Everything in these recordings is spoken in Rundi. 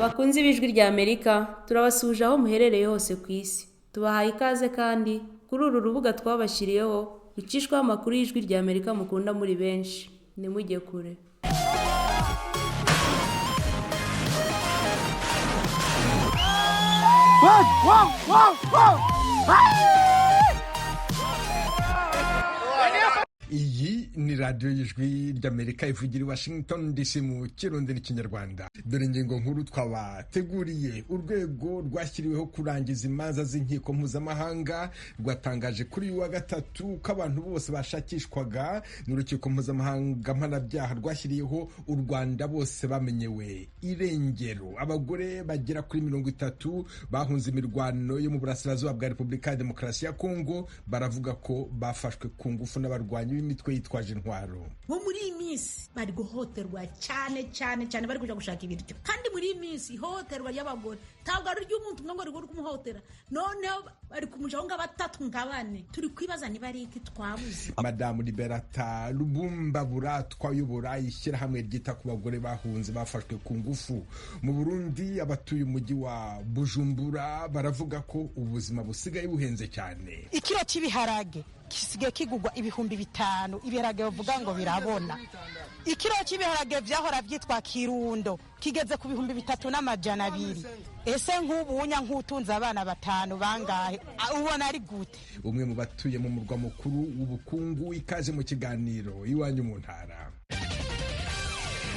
Bakunze ibijwi rya Amerika, turabasuhuje aho muherereye hose ku isi. Tubahaye ikaze kandi kuri uru rubuga twabashyiriyeho rucishwaho amakuru y'ijwi rya Amerika mukunda muri benshi. Nimujye kure. Iyi ni radiyo y'ijwi ry'Amerika ivugira i Washington DC mu Kirundi n'Ikinyarwanda. Dore ingingo nkuru twabateguriye. Urwego rwashyiriweho kurangiza imanza z'inkiko mpuzamahanga rwatangaje kuri uyu wa gatatu ko abantu bose bashakishwaga n'urukiko mpuzamahanga mpanabyaha rwashyiriyeho u Rwanda bose bamenyewe irengero. Abagore bagera kuri 30 bahunze imirwano yo mu burasirazuba bwa Repubulika ya Demokarasi ya Kongo baravuga ko bafashwe ku ngufu n'abarwanyi b'imitwe yitwaje intwaro. Bo muri iyi minsi bari guhoterwa cyane bari kuja gushaka ibiryo, kandi muri iyi minsi ihoterwa y'abagore ntabwo ari ry'umuntu umwe ngo rigore kumuhotera, noneho bari kumujaho nk'abatatu nk'abane. Turi kwibaza niba ari iki twabuze. Madamu Liberata Lubumbabura twayobora ishyirahamwe ryita ku bagore bahunze bafashwe ku ngufu mu Burundi. Abatuye umujyi wa Bujumbura baravuga ko ubuzima busigaye buhenze cyane. Ikiro cy'ibiharage kisigaye kigugwa ibihumbi 5. Ibiharage bavuga ngo birabona. Ikiro cy'ibiharage vyahora vyitwa Kirundo kigeze ku bihumbi 3,200. Ese nk'ubunya nk'utunze abana 5 bangahe ubona ari gute? Umwe mu batuye mu murwa mukuru w'ubukungu ikaze mu kiganiro iwanyu mu ntara.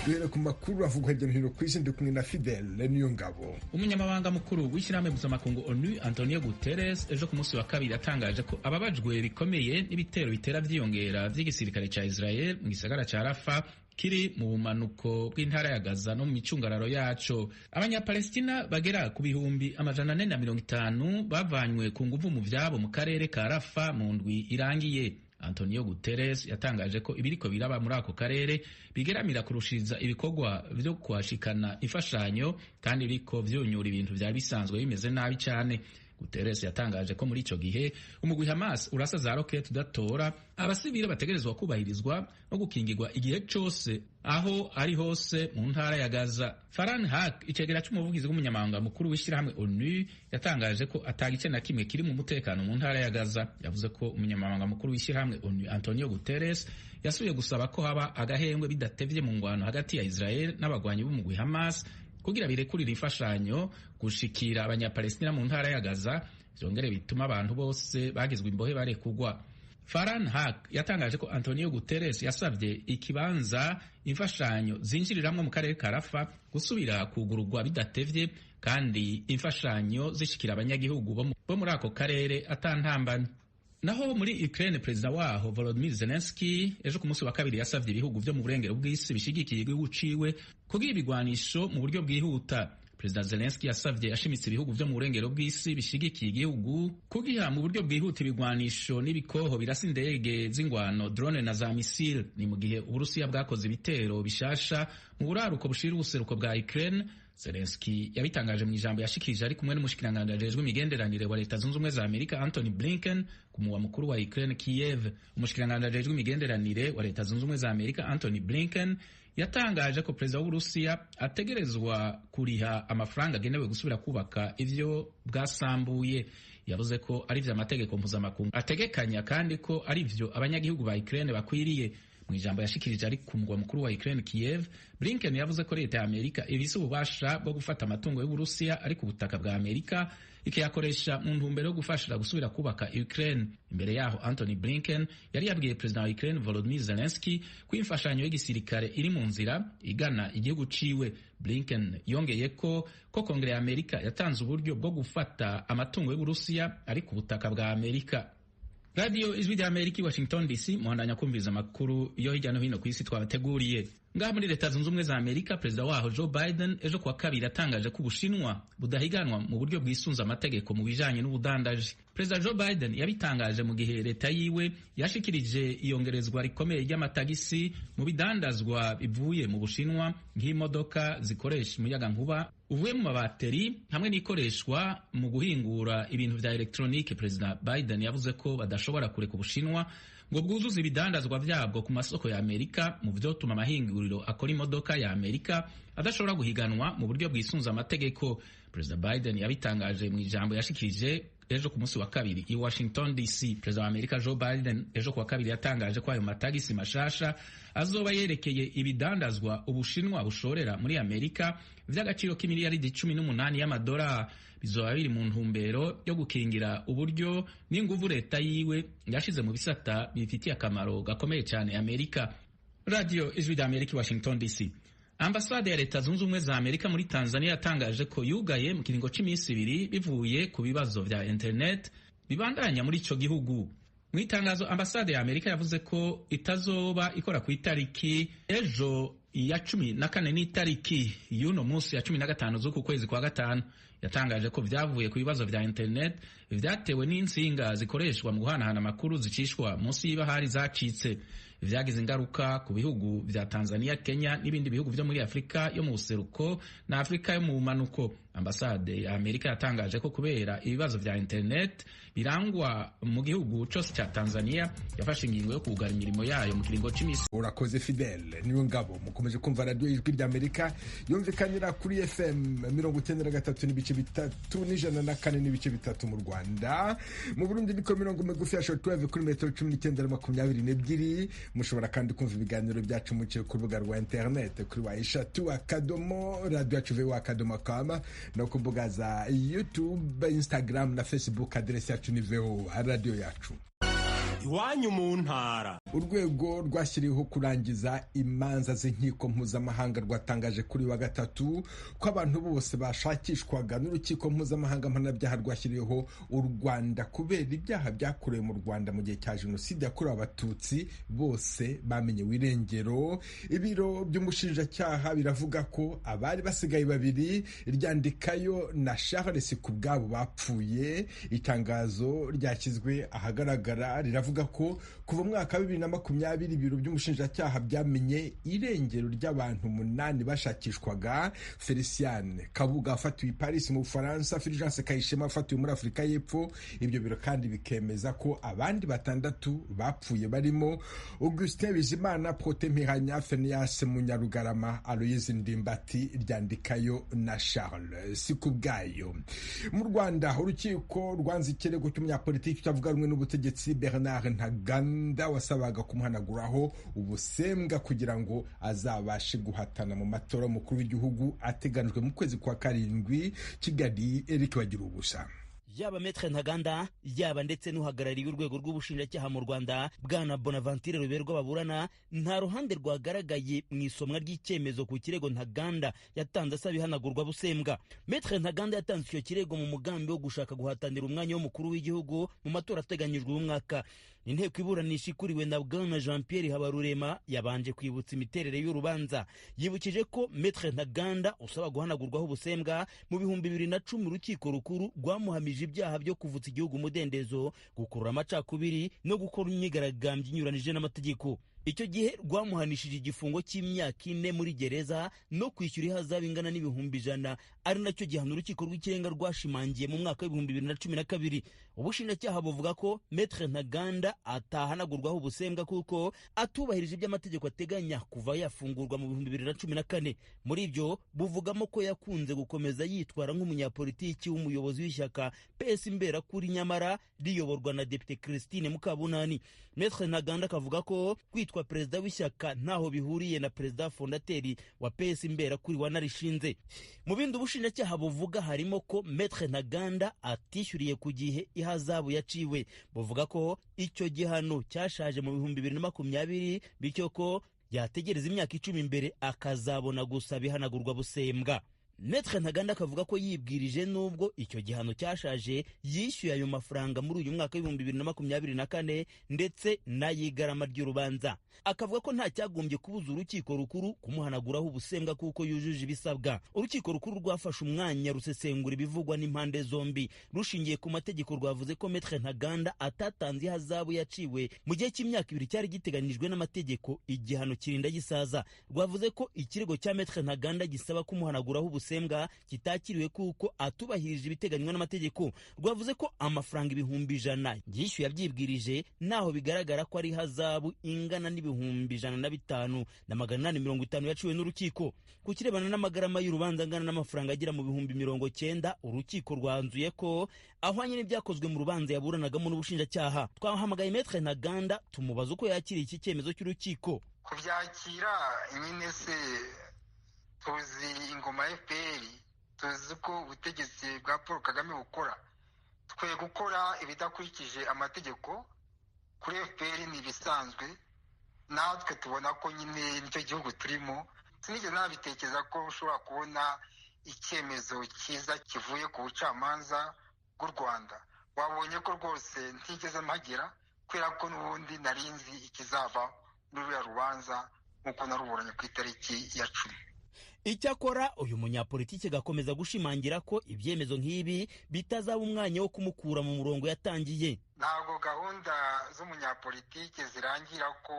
Duhere ku makuru avugwa hirya no hino ku isi, ndi kumwe na Fidel Niyongabo. Umunyamabanga mukuru w'ishyirahamwe mpuzamakungu ONU Antonio Guterres ejo ku munsi wa kabiri yatangaje ko ababajwe bikomeye n'ibitero bitera vyiyongera vy'igisirikare ca Israel mu gisagara ca Rafa kiri mu bumanuko bw'intara ya Gaza no mu micungararo yaco. Abanyapalestina bagera ku bihumbi 450 bavanywe ku nguvu mu vyabo mu karere ka Rafa mu ndwi irangiye. Antonio Guterres yatangaje ko ibiriko biraba muri ako karere bigeramira kurushiriza ibikorwa vyo kuhashikana imfashanyo kandi biriko vyonyura ibintu vyari bisanzwe bimeze nabi cyane. Guterres yatangaje ko muri ico gihe umugwi Hamas urasa za rocket udatora abasivile bategerezwa kubahirizwa no gukingirwa igihe cose aho ari hose mu ntara ya Gaza. Farhan Haq, icegera c'umuvugizi w'umunyamabanga mukuru w'ishyirahamwe ONU, yatangaje ko atagice na kimwe kiri mu mutekano mu ntara ya Gaza. Yavuze ko umunyamabanga mukuru w'ishyirahamwe ONU Antonio Guterres yasubiye gusaba ko haba agahengwe bidatevye mu ngwano hagati ya Israel n'abagwanyi b'umugwi Hamas kugira birekurira imfashanyo gushikira abanyapalestina mu ntara ya Gaza, vyongere bituma abantu bose bagizwe imbohe barekugwa. Farhan Haq yatangaje ko Antonio Guterres yasavye ikibanza imfashanyo zinjiriramwo mu karere ka Rafa gusubira kugurugwa bidatevye kandi imfashanyo zishikira abanyagihugu bo muri ako karere atantambana. Naho muri Ukraine, perezida waho Volodymyr Zelensky ejo ku munsi wa kabiri yasavye ibihugu vyo mu burengero bw'isi bishigikiye igihugu ciwe kugira ibigwanisho mu buryo bwihuta. Perezida Zelensky yasavye ashimitse ibihugu vyo mu burengero bw'isi bishigikiye igihugu kugira mu buryo bwihuta ibigwanisho n'ibikoho birasa indege z'ingwano, drone na za misile. Ni mu gihe Uburusiya bwakoze ibitero bishasha mu buraruko bushira ubuseruko bwa Ukraine. Zelensky yabitangaje mu ijambo yashikirije ari kumwe n'umushikiranganje ajejwe imigenderanire wa Leta Zunze Ubumwe za Amerika Antony Blinken ku muwa mukuru wa Ukraine Kiev. Umushikiranganje ajejwe imigenderanire wa Leta Zunze Ubumwe za Amerika Antony Blinken yatangaje ko perezida w'Uburusiya ategerezwa kuriha amafaranga agenewe gusubira kubaka ivyo bwasambuye. Yavuze ko ari vyo amategeko mpuzamakungu ategekanya kandi ko ari vyo abanyagihugu ba Ukraine bakwiriye. Mu ijambo yashikirije ari ku mugwa mukuru wa Ukraine Kiev, Blinken yavuze ko leta ya Amerika ifise ububasha bwo gufata amatungo y'Uburusiya ari ku butaka bwa Amerika ikayakoresha mu ntumbero yo gufashira gusubira kubaka Ukraine. Imbere yaho Anthony Blinken yari yabwiye perezida wa Ukraine Volodymyr Zelensky ko imfashanyo y'igisirikare iri mu nzira igana igihugu ciwe. Blinken yongeye ko Kongere ya Amerika yatanze uburyo bwo gufata amatungo y'Uburusiya ari ku butaka bwa Amerika. Radio Ijwi rya Amerika, Washington DC, muhandanya kumviriza amakuru yo hirya no hino ku isi twabateguriye. Ngaha muri Leta Zunze Ubumwe za Amerika, perezida waho Joe Biden ejo kuwa kabiri yatangaje ko Ubushinwa budahiganwa mu buryo bwisunza amategeko mu bijanye n'ubudandaji. Perezida Joe Biden yabitangaje mu gihe leta yiwe yashikirije iyongerezwa rikomeye ry'amatagisi mu bidandazwa bivuye mu Bushinwa nk'imodoka zikoresha umuyaga nkuba uvuye mu mabateri hamwe n'ikoreshwa mu guhingura ibintu vya elektronike. Perezida Biden yavuze ko badashobora kureka Ubushinwa ngo bwuzuze ibidandazwa vyabwo ku masoko ya Amerika, mu vyotuma amahinguriro akora imodoka ya Amerika adashobora guhiganwa mu buryo bwisunza amategeko. Perezida Biden yabitangaje mu ijambo yashikirije ejo ku munsi wa kabiri i Washington DC. Perezida wa Amerika Joe Biden ejo ku wa kabiri yatangaje ko ayo matagisi mashasha azoba yerekeye ibidandazwa Ubushinwa bushorera muri Amerika vy'agaciro k'imiliyaridi 18 y'amadolari. Bizoba biri mu ntumbero yo gukingira uburyo n'inguvu leta yiwe yashize mu bisata bifitiye akamaro gakomeye cyane Amerika. Radio Ijwi rya Amerika, Washington DC. Ambasade ya Leta Zunze Ubumwe za Amerika muri Tanzania yatangaje ko yugaye mu kiringo c'imisi ibiri bivuye ku bibazo vya internet bibandanya muri ico gihugu. Mu itangazo, ambasade ya Amerika yavuze ko itazoba ikora ku itariki ejo ya 14 n'itariki y'uno munsi ya 15 z'uku kwezi kwa gatanu. Yatangaje ko vyavuye ku bibazo vya internet vyatewe n'insinga zikoreshwa mu guhanahana amakuru zicishwa munsi y'ibahari zacitse. Vyagize ingaruka ku bihugu vya Tanzania, Kenya n'ibindi bihugu vyo muri Afrika yo mu buseruko na Afrika yo mu bumanuko. Ambasade ya Amerika yatangaje ko kubera ibibazo vya internet birangwa mu gihugu cyose cya Tanzania yafashe ingingo yo kugara imirimo yayo mu kiringo c'imisi. Urakoze Fidel niyo ngabo. Mukomeje kumva radio Ijwi rya Amerika yumvikanira kuri FM 93 n'ibice bitatu n'ijana na kane n'ibice bitatu mu Rwanda. Mu Burundi niko mirongo migufi ya shortwave kuri metero 19.22. Mushobora kandi kumva ibiganiro byacu mu cyo ku rubuga rwa internet kuri waishatu akadomo radio @voa.com no ku mbuga za YouTube, Instagram na Facebook. Aderesi yacu ni VOA radio yacu. Iwanyu mu ntara. Urwego rwashyiriweho kurangiza imanza z'inkiko mpuzamahanga rwatangaje kuri wa gatatu ko abantu bose bashakishwaga n'urukiko mpuzamahanga mpanabyaha rwashyiriweho u Rwanda kubera ibyaha byakorewe mu Rwanda mu gihe cya jenoside yakorewe abatutsi bose bamenyewe irengero. Ibiro by'umushinjacyaha biravuga ko abari basigaye babiri, ryandikayo na Charles Kubwabo, bapfuye. Itangazo ryashyizwe ahagaragara riravuga ko kuva mu mwaka wa 2020 ibiro by'umushinjacyaha byamenye irengero ry'abantu 8 bashakishwaga. Feliciane Kabuga afatiwe i Paris mu Bufaransa, Fulgence Kayishema afatiwe muri Afrika y'Epfo. Ibyo biro kandi bikemeza ko abandi 6 bapfuye barimo Augustin Bizimana, Prote Mpihanya, Phineas Munyarugarama, Aloyize Ndimbati, ryandikayo na Charles Kubwayo. Mu Rwanda urukiko rwanze ikirego cy'umunyapolitiki utavuga rumwe n'ubutegetsi Bernard Ntaganda wasabaga kumuhanaguraho ubusembwa kugira ngo azabashe guhatana mu matora mukuru w'igihugu ateganijwe mu kwezi kwa karindwi. Kigali, Eric Bagirubusa. Yaba Maître Ntaganda yaba ndetse n'uhagarariye urwego rw'ubushinjacyaha mu Rwanda Bwana Bonaventure Ruberwa baburana nta ruhande rwagaragaye mu isomwa ry'icyemezo ku kirego Ntaganda yatanze asaba ihanagurwa busembwa. Maître Ntaganda yatanze icyo kirego mu mugambi wo gushaka guhatanira umwanya w'umukuru w'igihugu mu matora ateganyijwe uyu mwaka. Inteko iburanisha ikuriwe na Bwana Jean Pierre Habarurema yabanje kwibutsa imiterere y'urubanza. Yibukije ko Maître Ntaganda usaba guhanagurwaho ubusembwa mu 2010 urukiko rukuru rwamuhamije ibyaha byo kuvutsa igihugu umudendezo, gukurura amacakubiri no gukora imyigaragambyo inyuranije n'amategeko. Icyo gihe rwamuhanishije igifungo cy'imyaka 4 muri gereza no kwishyura ihazabu ingana n'ibihumbi 100, ari nacyo gihano urukiko rw'ikirenga rwashimangiye mu mwaka wa 2012. Ubushinjacyaha buvuga ko Maître Ntaganda atahanagurwaho ubusembwa kuko atubahirije iby'amategeko ateganya kuva yafungurwa mu 2014. Muri ibyo buvugamo ko yakunze gukomeza yitwara nk'umunyapolitiki w'umuyobozi w'ishyaka PS Imberakuri nyamara riyoborwa na Depite Christine Mukabunani. Maître Ntaganda akavuga ko kwitwa perezida w'ishyaka ntaho bihuriye na perezida fondateri wa PS Imberakuri wanarishinze. Mu bindi ubushinjacyaha buvuga harimo ko Maître Ntaganda atishyuriye ku gihe ihazabu yaciwe. Buvuga ko icyo gihano cyashaje mu 2020 bityo ko yategereza imyaka 10 imbere akazabona gusa bihanagurwa busembwa. Maître Ntaganda akavuga ko yibwirije nubwo icyo gihano cyashaje yishyuye ayo mafaranga muri uyu mwaka wa 2024 ndetse n'ayigarama ry'urubanza. Akavuga ko nta cyagombye kubuza urukiko rukuru kumuhanaguraho ubusembwa kuko yujuje ibisabwa. Urukiko rukuru rwafashe umwanya rusesengura ibivugwa n'impande zombi. Rushingiye ku mategeko rwavuze ko Maître Ntaganda atatanze ihazabu yaciwe mu gihe cy'imyaka 2 cyari giteganijwe n'amategeko igihano kirinda gisaza. Rwavuze ko ikirego cya Maître Ntaganda gisaba kumuhanaguraho Busembwa kitakiriwe kuko atubahirije ibiteganywa n'amategeko. Rwavuze ko amafaranga 100,000 yishyuye abyibwirije, naho bigaragara ko ari hazabu ingana n'105,850 yaciwe n'urukiko. Ku kirebana n'amagarama y'urubanza angana n'amafaranga agera mu 90,000, urukiko rwanzuye ko ahwanye n'ibyakozwe mu rubanza yaburanagamo n'ubushinjacyaha. Twahamagaye Maître Ntaganda tumubaza uko yakiriye iki cyemezo cy'urukiko. Kubyakira nyine se, tuzi ingoma FPR, tuzi ko ubutegetsi bwa Paul Kagame bukora. Twe gukora ibidakurikije amategeko kuri FPR ni bisanzwe, natwe tubona ko nyine nicyo gihugu turimo. Sinigeze nabitekereza ko ushobora kubona icyemezo cyiza kivuye ku bucamanza bw'u Rwanda. Wabonye ko rwose ntigeze mpagera, kubera ko n'ubundi narinzi ikizava muri ruriya rubanza nk'uko naruburanye ku itariki ya 10. Icyakora uyu munyapolitiki gakomeza gushimangira ko ibyemezo nk'ibi bitazaba umwanya wo kumukura mu murongo yatangiye. Ntabwo gahunda z'umunyapolitiki zirangira ko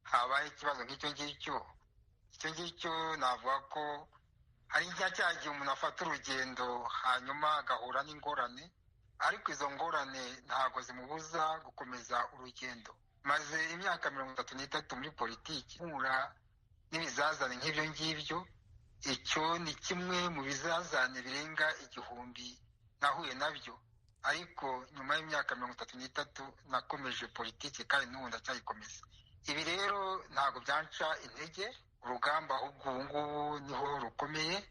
habaye ikibazo nk'icyo ngicyo. Icyo ngicyo navuga ko hari cyagiye umuntu afata urugendo hanyuma agahura n'ingorane, ariko izo ngorane ntabwo zimubuza gukomeza urugendo. Maze imyaka 33 muri politiki, nkura n'ibizazane nk'ibyo ngibyo. Icyo ni kimwe mu bizazane birenga 1000 nahuye nabyo, ariko nyuma y'imyaka 33 nakomeje politiki kandi n'ubu ndacyayikomeza. Ibi rero ntabwo byanca intege, urugamba ahubwo ubu ngubu niho rukomeye,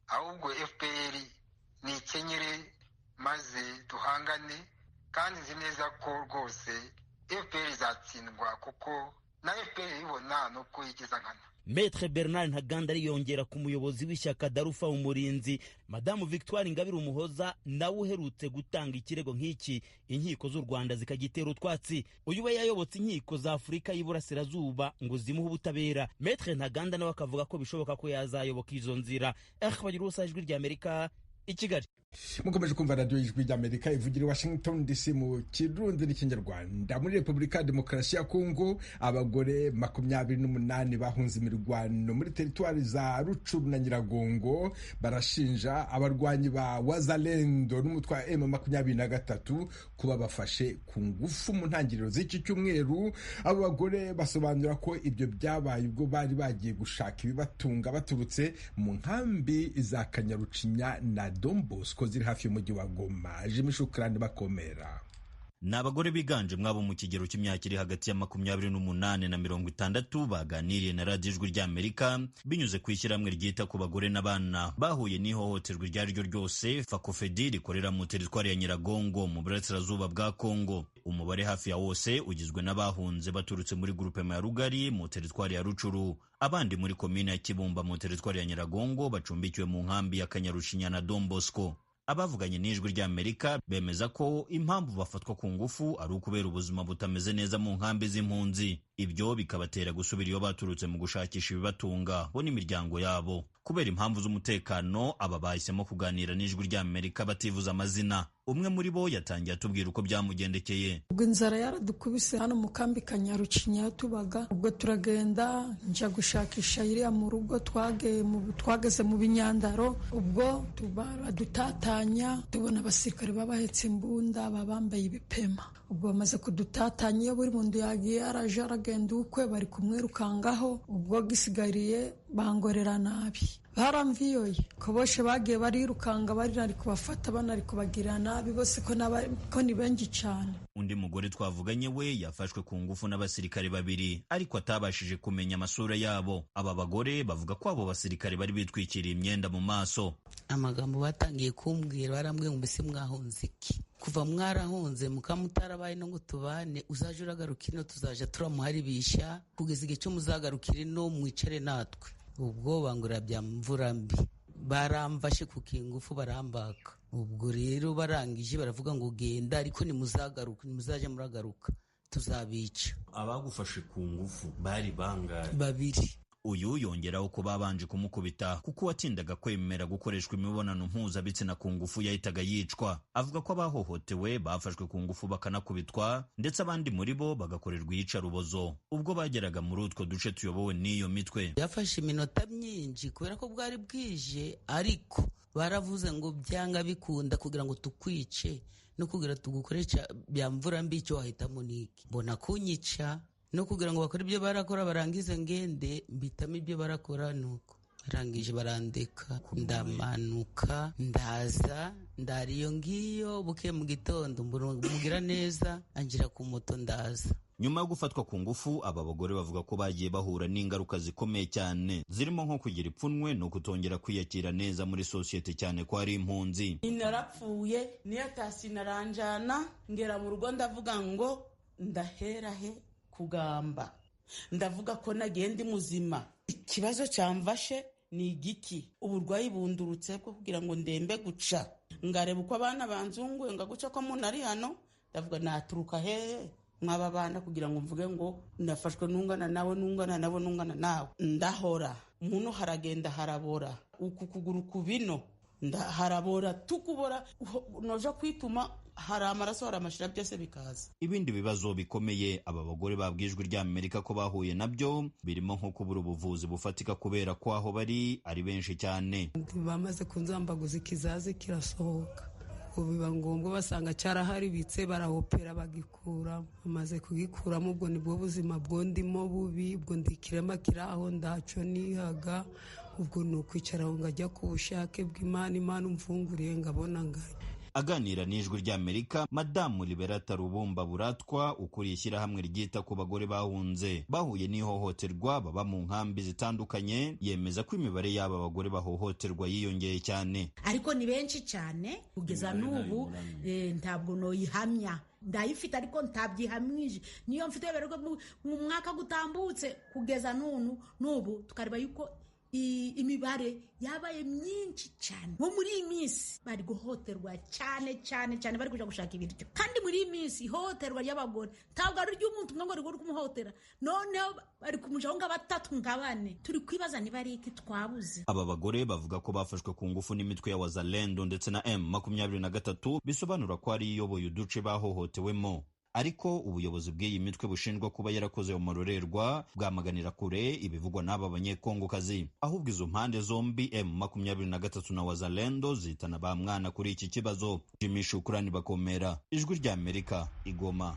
ahubwo FPR ni ikenyere maze duhangane, kandi nzi neza ko rwose FPR izatsindwa kuko na FPR ibona no kuyigeza nkana. Maître Bernard Ntaganda yongera ku muyobozi w'ishyaka Darufa Umurinzi, Madamu Victoire Ingabire Umuhoza, nawe uherutse gutanga ikirego nk'iki inkiko z'u Rwanda zikagitera utwatsi. Uyu we yayobotse inkiko za Afurika y'Iburasirazuba ngo zimuhe ubutabera. Maître Ntaganda nawe akavuga ko bishoboka ko yazayoboka izo nzira. Bagira ubusa ijwi ry'Amerika i Kigali. Mukomeje kumva radio y'ijwi ry'Amerika ivugira i Washington DC mu Kirundi n'Ikinyarwanda. Muri Repubulika ya Demokarasi ya Kongo, abagore 28 bahunze imirwano muri teritwari za Rucuru na Nyiragongo barashinja abarwanyi ba Wazalendo n'umutwe wa M23 kuba bafashe ku ngufu mu ntangiriro z'iki cyumweru. Abo bagore basobanura ko ibyo byabaye ubwo bari bagiye gushaka ibibatunga baturutse mu nkambi za Kanyarucinya na Dombosco ziri hafi y'umujyi wa Goma. Jimmy Shukrani bakomera. Ni abagore biganje mwabo mu kigero cy'imyaka iri hagati ya 28 na 60 baganiriye na Radio Ijwi ry'Amerika binyuze ku ishyirahamwe ryita ku bagore n'abana bahuye n'ihohoterwa iryo ari ryo ryose Fakofedi rikorera mu teritwari ya Nyiragongo mu burasirazuba bwa Kongo. Umubare hafi ya wose ugizwe n'abahunze baturutse muri groupement ya Rugari mu teritwari ya Rucuru, abandi muri komine ya Kibumba mu teritwari ya Nyiragongo bacumbikiwe mu nkambi ya Kanyarucinya na Dombosco. Abavuganye n'Ijwi ry'Amerika bemeza ko impamvu bafatwa ku ngufu ari ukubera ubuzima butameze neza mu nkambi z'impunzi. Ibyo bikabatera gusubira iyo baturutse mu gushakisha ibibatunga bo n'imiryango yabo. Kubera impamvu z'umutekano, aba bahisemo kuganira n'Ijwi ry'Amerika bativuza amazina. Umwe muri bo yatangiye atubwira uko byamugendekeye. Ubwo inzara yaradukubise hano mu kambi Kanyarucinya tubaga, ubwo turagenda nja gushakisha iriya mu rugo twageze mu Binyandaro. Ubwo badutatanya tubona abasirikare babahetse imbunda babambaye ibipema. Ubwo bamaze kudutatanya, iyo buri muntu yagiye araje aragenda ukwe bari kumwirukangaho. Ubwo gisigariye bangorera nabi, baramviyoye ko boshe bagiye barirukanga bari kubafata banari kubagira nabi bose ko ni benshi cyane. Undi mugore twavuganye we yafashwe ku ngufu n'abasirikare babiri ariko atabashije kumenya amasura yabo. Aba bagore bavuga ko abo basirikare bari bitwikiriye imyenda mu maso. Amagambo batangiye kumbwira, barambwiye ngo mbese mwahunze iki, kuva mwarahunze mukamutarabaye no ngo tubane, uzaje uragaruka ino tuzaja turamuharibisha kugeza igihe cyo muzagarukira ino mwicare natwe. Ubwo bangura bya mvura mbi, baramfashe ku kingufu barambaka. Ubwo rero barangije baravuga ngo genda ariko nimuzagaruka, nimuzaje muragaruka tuzabica. Abagufashe ku ngufu bari bangahe? 2. uyu yongeraho ko babanje kumukubita kuko watindaga kwemera gukoreshwa imibonano mpuzabitsina ku ngufu yahitaga yicwa. Avuga ko abahohotewe bafashwe ku ngufu bakanakubitwa ndetse abandi muri bo bagakorerwa iyicarubozo ubwo bageraga muri utwo duce tuyobowe n'iyo mitwe. Yafashe iminota myinshi kubera ko bwari bwije, ariko baravuze ngo byanga bikunda kugira ngo tukwice no kugira tugukoresha bya mvura mbi icyo wahitamo niki. Mbona kunyica no kugira ngo bakore ibyo barakora barangize ngende, mbitamo ibyo barakora nuko barangije barandeka. Ndamanuka ndaza ndariyo ngiyo, buke mu gitondo mugira neza angira ku moto ndaza. Nyuma yo gufatwa ku ngufu, aba bagore bavuga ko bagiye bahura n'ingaruka zikomeye cyane zirimo nko kugira ipfunwe no kutongera kwiyakira neza muri sosiyete cyane ko ari impunzi. Narapfuye niyo tasi naranjana ngera mu rugo ndavuga ngo ndahera he kugamba, ndavuga ko nagiye ndi muzima. Ikibazo cyamfashe ni igiki, uburwayi bundurutse bwo kugira ngo ndembe guca, ngareba uko abana banzunguye ngaguca ko muntu ari hano, ndavuga naturuka hehe mwaba bana kugira ngo mvuge ngo nafashwe nungana nawe nungana nabo nungana nawe. Ndahora umuntu haragenda harabora, uku kuguru kubino harabora, tukubora noja kwituma hari amaraso hari amashira byose bikaza. Ibindi bibazo bikomeye aba bagore babwijwe rya Amerika ko bahuye nabyo birimo nko kubura ubuvuzi bufatika kubera ko aho bari ari benshi cyane. Bamaze kunzambaguza ikizazi kirasohoka, biba ngombwa basanga cyaraharibitse barahopera bagikura. Bamaze kugikuramo ubwo nibwo buzima bwo ndimo bubi, ubwo ndikirema kiraho ndaco nihaga, ubwo nukwicara ngo ajya ku bushake bw'Imana, Imana umfunguriye ngabona ngaye. Aganira n'ijwi ry'Amerika, Madamu Liberata Rubumba Buratwa ukuriye ishyirahamwe ryita ku bagore bahunze bahuye n'ihohoterwa baba mu nkambi zitandukanye, yemeza ko imibare y'aba bagore bahohoterwa yiyongeye cyane. Ariko ni benshi cyane kugeza n'ubu ntabwo noyihamya, ndayifite ariko ntabyihamwije. Niyo mfite berego mu mwaka gutambutse kugeza n'ubu tukareba yuko imibare yabaye myinshi cyane. Bo muri iyi minsi bari guhoterwa cyane bari kuja gushaka ibiryo, kandi muri iyi minsi ihohoterwa ry'abagore ntabwo ari ry'umuntu umwe ngo rigore kumuhotera, noneho bari kumujaho nga batatu nga bane. Turi kwibaza niba ari iki twabuze. Aba bagore bavuga ko bafashwe ku ngufu n'imitwe ya Wazalendo ndetse na M23, bisobanura ko ari iyoboye uduce bahohotewemo. Ariko ubuyobozi bw'iyi mitwe bushinjwa kuba yarakoze umurorerwa bwamaganira kure ibivugwa n'aba banyekongokazi. Ahubwo izo mpande zombi M23 na Wazalendo zitana ba mwana kuri iki kibazo. Jimmy Shukrani Bakomera, Ijwi ry'Amerika, Igoma.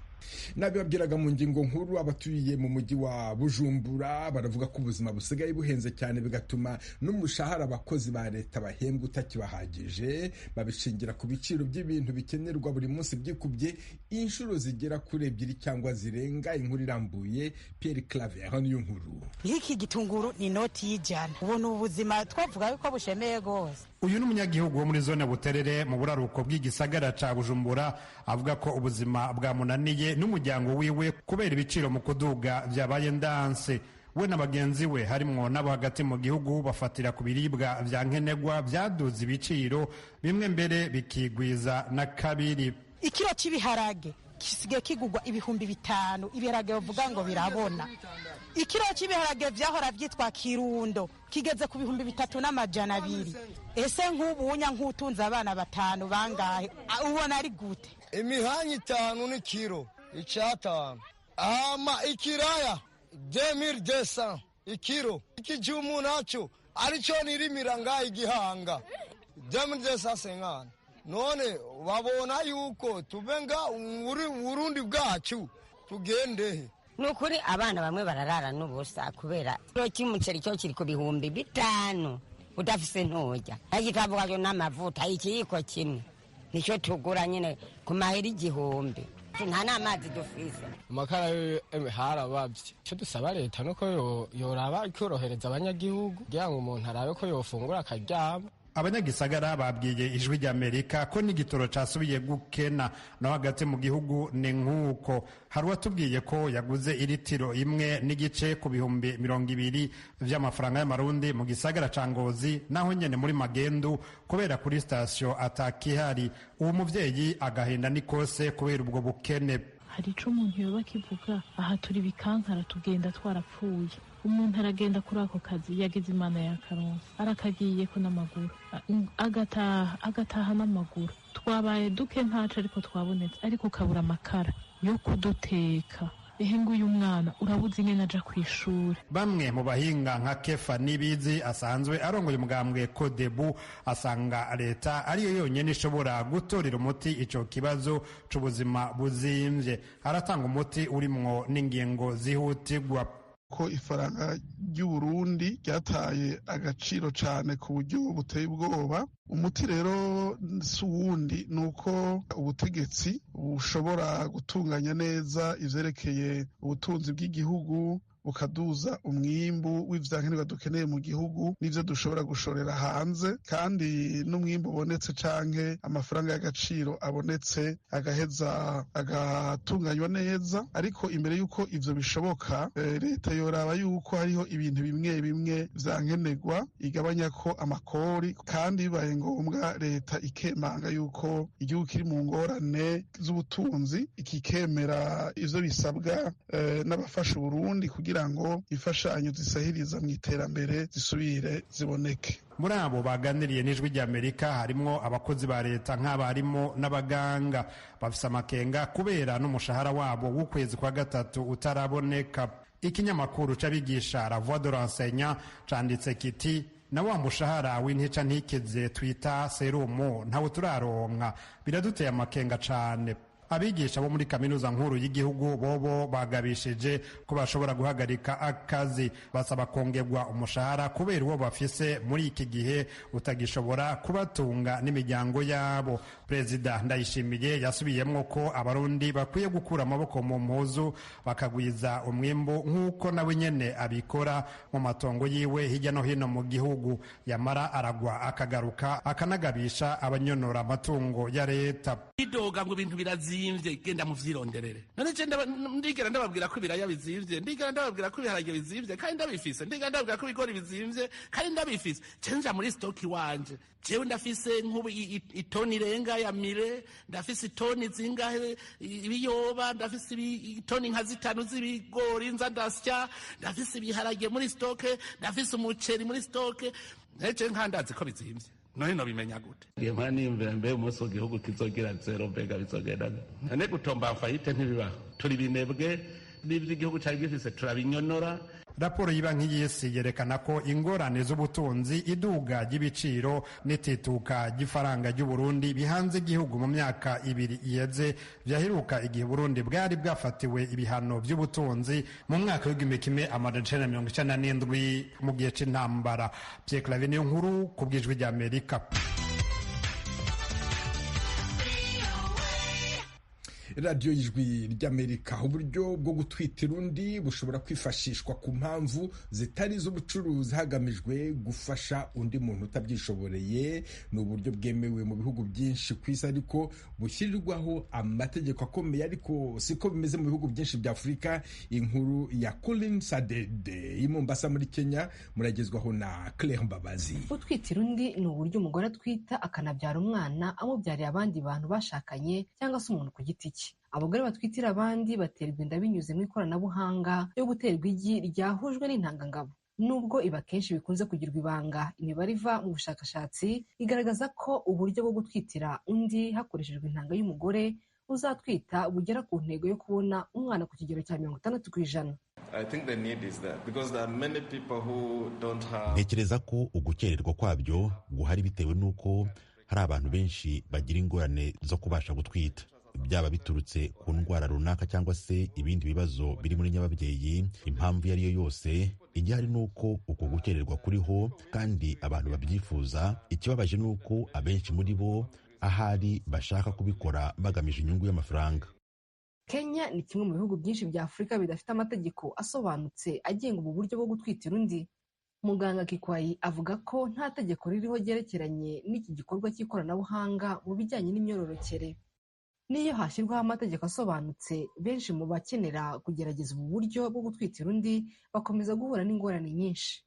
Nabibabwiraga mu ngingo nkuru, abatuye mu mujyi wa Bujumbura baravuga ko ubuzima busigaye buhenze cyane, bigatuma n'umushahara abakozi ba leta bahembwa utakibahagije. Babishingira ku biciro by'ibintu bikenerwa buri munsi byikubye inshuro zigera kuri 2 cyangwa zirenga. Inkuru irambuye, Pierre Claver niyo nkuru. Iki gitunguru ni noti y'ijana. Ubona ubuzima twavuga ko bushemeye gose. Uyu ni umunyagihugu wo muri zone Buterere mu buraruko bw'igisagara ca Bujumbura, avuga ko ubuzima bwamunaniye n'umuryango wiwe kubera ibiciro mu kuduga vyabaye ndanse. We na bagenzi we harimwo n'abo hagati mu gihugu bafatira ku biribwa vya nkenegwa vyaduze ibiciro, bimwe mbere bikigwiza na kabiri. Ikiro cy'ibiharage kisigaye kigugwa ibihumbi 5, ibiharage bavuga ngo birabona. Ikiro cy'ibiharage vyahora vyitwa Kirundo kigeze ku bihumbi 3,200. Ese nk'ubunya nk'utunze abana 5 bangahe ubona ari gute? Imihanyi 5 ni kiro icatanu, ama ikiraya 2200 ikiro. Ikijumu nacho arico nirimira ngaho igihanga 2200. None babona yuko tubenga Burundi bwacu tugende. Nukuri abana bamwe bararara n'ubusa kubera kiro cy'umuceri cyo kiri ku bihumbi 5 udafise ntoja. Agitavuga cyo n'amavuta ikiyiko kimwe nicyo tugura nyine ku mahera 1,000. Nta n'amazi dufise. Amakara harabavye. Cyo dusaba leta nuko yoraba ikorohereza abanyagihugu kugira ngo umuntu arabe ko yofungura akaryama. Abanyagisagara babwiye Ijwi ry'Amerika ko n'igitoro casubiye gukena no hagati mu gihugu ni nk'uko. Hari watubwiye ko yaguze iritiro imwe n'igice ku bihumbi 200 vy'amafaranga y'amarundi mu gisagara ca Ngozi, naho nyene muri Magendu kubera kuri station atakihari. Uwo muvyeyi agahenda nikose kubera ubwo bukene. hari ico umuntu yoba akivuga aha turi bikankara tugenda twarapfuye. Umuntu aragenda kuri ako kazi yagize imana yakaronse arakagiyeko n'amaguru agataha n'amaguru. Twabaye duke ntaco ariko twabonetse, ariko kabura amakara yo kuduteka. Ehe nguyu mwana urabuze ingene aja kw'ishure. Bamwe mu bahinga nka Kefa Nibizi asanzwe arongoye umugambwe Kodebu asanga leta ariyo yonyene ishobora gutorera umuti ico kibazo c'ubuzima buzimvye. Aratanga umuti urimwo n'ingingo zihutirwa. Ko ifaranga ry'Uburundi ryataye agaciro cane ku buryo buteye ubwoba. Umuti rero si uwundi, ni uko ubutegetsi bushobora gutunganya neza ivyerekeye ubutunzi bw'igihugu, bukaduza umwimbu w'ivyankenerwa dukeneye mu gihugu n'ivyo dushobora gushorera hanze, kandi n'umwimbu ubonetse canke amafaranga y'agaciro abonetse agaheza agatunganywa neza. Ariko imbere y'uko ivyo bishoboka, leta yoraba yuko hariho ibintu bimwe bimwe vyankenerwa igabanya ko amakori, kandi bibaye ngombwa leta ikemanga yuko igihugu kiri mu ngorane z'ubutunzi, ikikemera ivyo bisabwa n'abafasha Uburundi kugira ngo imfashanyo zisahiriza mu iterambere zisubire ziboneke. Muri abo baganiriye n'Ijwi ry'Amerika harimwo abakozi ba leta nk'abarimu n'abaganga. Bafise amakenga kubera n'umushahara wabo w'ukwezi kwa gatatu utaraboneka. Ikinyamakuru c'abigisha La Voix de l'Enseignant canditse kiti na wa mushahara w'intica ntikeze twita serumu ntawe turaronka, biraduteye amakenga cane. Abigisha bo muri kaminuza nkuru y'igihugu bobo bagabishije ko bashobora guhagarika akazi, basaba kongerwa umushahara kubera uwo bafise muri iki gihe utagishobora kubatunga n'imiryango yabo. Perezida Ndayishimiye yasubiyemwo ko abarundi bakwiye gukura amaboko mu mpuzu bakagwiza umwimbu nk'uko nawe nyene abikora mu matongo yiwe hirya no hino mu gihugu. Yamara aragwa akagaruka akanagabisha abanyonora amatungo ya leta. Idoga ngo ibintu birazimvye, genda muvyironderere. None je ndigera ndababwira ko ibiraya bizimvye, ndigera ndababwira ko ibiharage bizimvye kandi ndabifise, ndigera ndababwira ko ibigori bizimvye kandi ndabifise. Cenja muri stoki wanje, jewe ndafise nk'ubu itoni irenga ya mire, ndafise itoni zingahe ibiyoba, ndafise itoni nka 5 z'ibigori nza ndasya, ndafise ibiharage muri stoke, ndafise umuceri muri stoke. Nece nkandazi ko bizimvye. None no bimenya gute? Iyo mpani mbe umunsi w'igihugu kizogira zero mbega bizogenda. Nane gutomba fayite ntibibaho. Turi binebwe n'ivy'igihugu cyari gifise turabinyonora. Raporo y'Ibanki y'Isi yerekana ko ingorane z'ubutunzi, iduga ry'ibiciro n'itituka ry'ifaranga ry'u Burundi bihanze igihugu mu myaka 2 iheze, vyaheruka igihe Burundi bwari bwafatiwe ibihano by'ubutunzi mu mwaka w'1997 mu gihe c'intambara. Pierre Claver niyo nkuru ku bw'Ijwi ry'Amerika. radiyo y'ijwi ry'Amerika. Uburyo bwo gutwitira undi bushobora kwifashishwa ku mpamvu zitari iz'ubucuruzi hagamijwe gufasha undi muntu utabyishoboreye. Ni uburyo bwemewe mu bihugu byinshi ku isi ariko bushyirirwaho amategeko akomeye, ariko siko bimeze mu bihugu byinshi bya Afurika. Inkuru ya Colin Sadede i Mombasa muri Kenya muragezwaho na Claire Mbabazi. Gutwitira undi ni uburyo umugore atwita akanabyara umwana amubyariye abandi bantu bashakanye cyangwa se umuntu ku giti cye. Abagore batwitira abandi baterwa inda binyuze mu ikoranabuhanga yo guterwa igi ryahujwe n'intangangabo. Nubwo iba kenshi bikunze kugirwa ibanga, imibare iva mu bushakashatsi igaragaza ko uburyo bwo gutwitira undi hakoreshejwe intanga y'umugore uzatwita bugera ku ntego yo kubona umwana ku kigero cya 60%. Ntekereza ko ugukererwa kwabyo guhari bitewe n'uko hari abantu benshi bagira ingorane zo kubasha gutwita, byaba biturutse ku ndwara runaka cyangwa se ibindi bibazo biri muri nyababyeyi. Impamvu iyo ari yo yose, igihari ni uko uko gukererwa kuriho kandi abantu babyifuza. Ikibabaje ni uko abenshi muri bo ahari bashaka kubikora bagamije inyungu y'amafaranga. Kenya ni kimwe mu bihugu byinshi bya Afurika bidafite amategeko asobanutse agenga ubu buryo bwo gutwitira undi. Muganga Kikwayi avuga ko nta tegeko ririho ryerekeranye n'iki gikorwa cy'ikoranabuhanga mu bijyanye n'imyororokere. Niyo hashyirwaho amategeko asobanutse, benshi mu bakenera kugerageza ubu buryo bwo gutwitira undi bakomeza guhura n'ingorane nyinshi.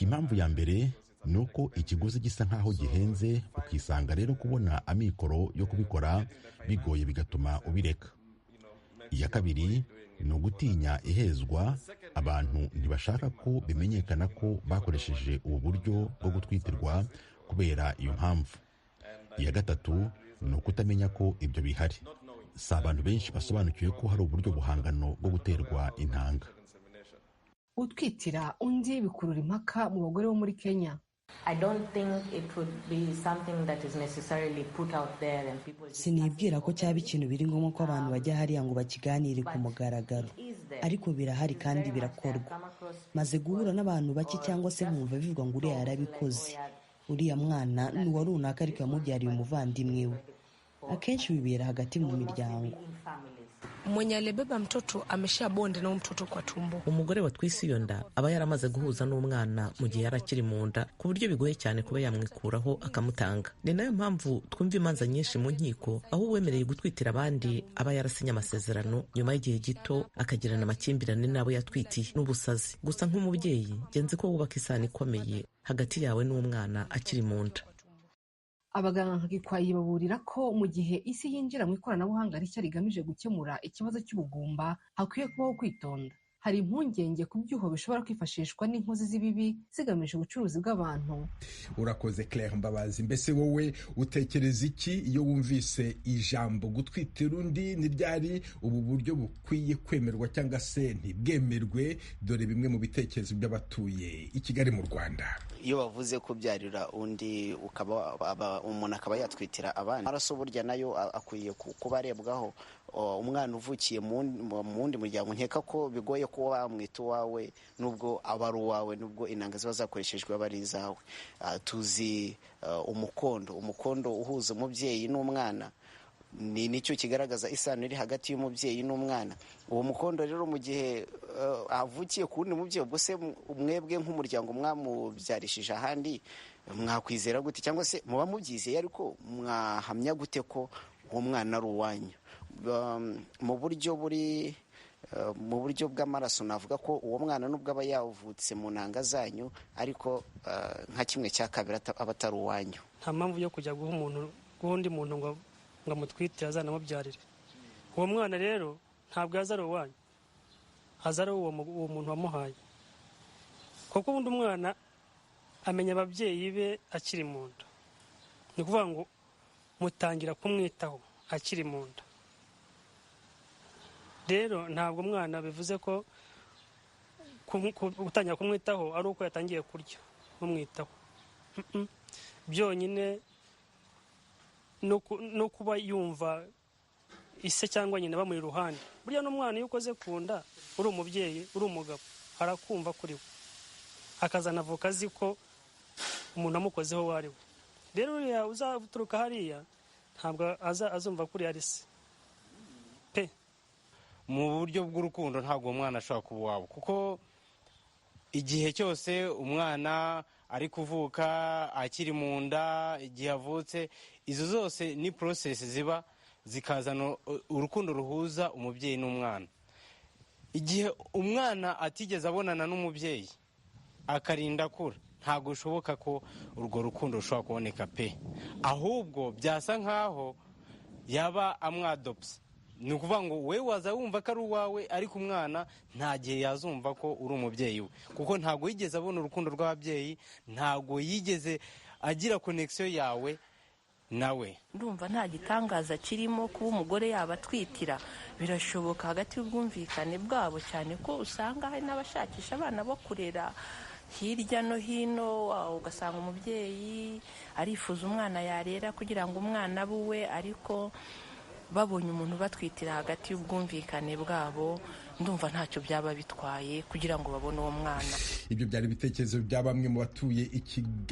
Impamvu ya mbere ni uko ikiguzi gisa nk'aho gihenze, ukisanga rero kubona amikoro yo kubikora bigoye bigatuma ubireka. Iya kabiri ni ugutinya ihezwa, abantu ntibashaka ko bimenyekana ko bakoresheje ubu buryo bwo gutwitirwa kubera iyo mpamvu. Iya gatatu ni ukutamenya ko ibyo bihari. Si abantu benshi basobanukiwe ko hari uburyo buhangano bwo guterwa intanga. Utwitira undi bikurura impaka mu bagore bo muri Kenya. Sinibwira ko cyaba ikintu biri ngombwa ko abantu bajya hariya ngo bakiganire ku mugaragaro, ariko birahari kandi birakorwa. Maze guhura n'abantu bake cyangwa se nkumva bivuga ngo uriya yarabikoze, uriya mwana ni uwa runaka ariko yamubyariye umuvandimwe we. Akenshi bibera hagati mu miryango. Mwenye alibeba mtoto ameshabonde na mtoto kwa tumbo. Umugore watwise iyo nda aba yaramaze guhuza n'umwana mu gihe yarakiri mu nda, ku buryo bigoye cyane kuba yamwikuraho akamutanga. Ni nayo mpamvu twumva imanza nyinshi mu nkiko aho uwemereye gutwitira abandi aba yarasinye amasezerano, nyuma y'igihe gito akagirana amakimbirane n'abo yatwitiye n'ubusazi. Gusa nk'umubyeyi genzi ko wubaka isano ikomeye hagati yawe n'umwana akiri mu nda. Abaganga nka Gikwayi baburira ko mu gihe isi yinjira mu ikoranabuhanga rishya rigamije gukemura ikibazo cy'ubugumba hakwiye kubaho kwitonda. Hari impungenge ku byuho bishobora kwifashishwa n'inkozi z'ibibi zigamije ubucuruzi bw'abantu. Urakoze Claire Mbabazi. Mbese wowe utekereza iki iyo wumvise ijambo gutwitira undi? Ni ryari ubu buryo bukwiye kwemerwa cyangwa se ntibwemerwe? Dore bimwe mu bitekerezo by'abatuye i Kigali mu Rwanda. Iyo bavuze kubyarira undi umuntu akaba yatwitira abandi, amaraso burya nayo akwiye kuba arebwaho. Umwana uvukiye mu wundi muryango nkeka ko bigoye kuba wamwita uwawe nubwo aba ari uwawe, nubwo intanga ziba zakoreshejwe aba ari izawe. Tuzi umukondo uhuza umubyeyi n'umwana, nicyo kigaragaza isano iri hagati y'umubyeyi n'umwana. Uwo mukondo rero mu gihe avukiye ku wundi mubyeyi, ubwo se mwebwe nk'umuryango mwamubyarishije ahandi mwakwizera gute, cyangwa se muba mubyizeye ariko mwahamya gute ko uwo mwana ari uwanyu? Mu buryo bw'amaraso navuga ko uwo mwana nubwo aba yavutse mu ntanga zanyu, ariko nka 1/2 aba atari uwanyu. Nta mpamvu yo kujya guha undi muntu ngo amutwitire azanamubyarire. Uwo mwana rero ntabwo yaza ari uwanyu, aza ari uwo muntu wamuhaye, kuko ubundi umwana amenya ababyeyi be akiri mu nda. Ni ukuvuga ngo mutangira kumwitaho akiri mu nda. Rero ntabwo umwana bivuze ko gutangira kumwitaho ari uko yatangiye kurya mumwitaho. Byonyine no kuba yumva ise cyangwa nyine bamuri iruhande. Burya n'umwana iyo ukoze ku nda uri umubyeyi uri umugabo arakumva kuri we, akazanavuka azi ko umuntu amukozeho wari we. Rero uriya uzaturuka hariya ntabwo azumva kuri ari se pe. Mu buryo bw'urukundo ntabwo umwana ashobora kuba uwawe, kuko igihe cyose umwana ari kuvuka akiri mu nda, igihe avutse, izo zose ni process ziba zikazana urukundo ruhuza umubyeyi n'umwana. Igihe umwana atigeze abonana n'umubyeyi akarinda akura, ntabwo bishoboka ko urwo rukundo rushobora kuboneka pe, ahubwo byasa nkaho yaba amwadopse. Ni ukuvuga ngo we waza wumva ko ari uwawe, ariko umwana nta gihe yazumva ko uri umubyeyi we, kuko ntabwo yigeze abona urukundo rw'ababyeyi, ntabwo yigeze agira connection yawe nawe. Ndumva nta gitangaza kirimo kuba umugore yaba atwitira. Birashoboka hagati y'ubwumvikane bwabo, cyane ko usanga hari n'abashakisha abana bo kurera hirya no hino, ugasanga umubyeyi arifuza umwana yarera kugira ngo umwana abe uwe, ariko babonye umuntu batwitira hagati y'ubwumvikane bwabo, ndumva ntacyo byaba bitwaye kugira ngo babone uwo mwana. Ibyo byari ibitekerezo bya bamwe mu batuye i Kigali.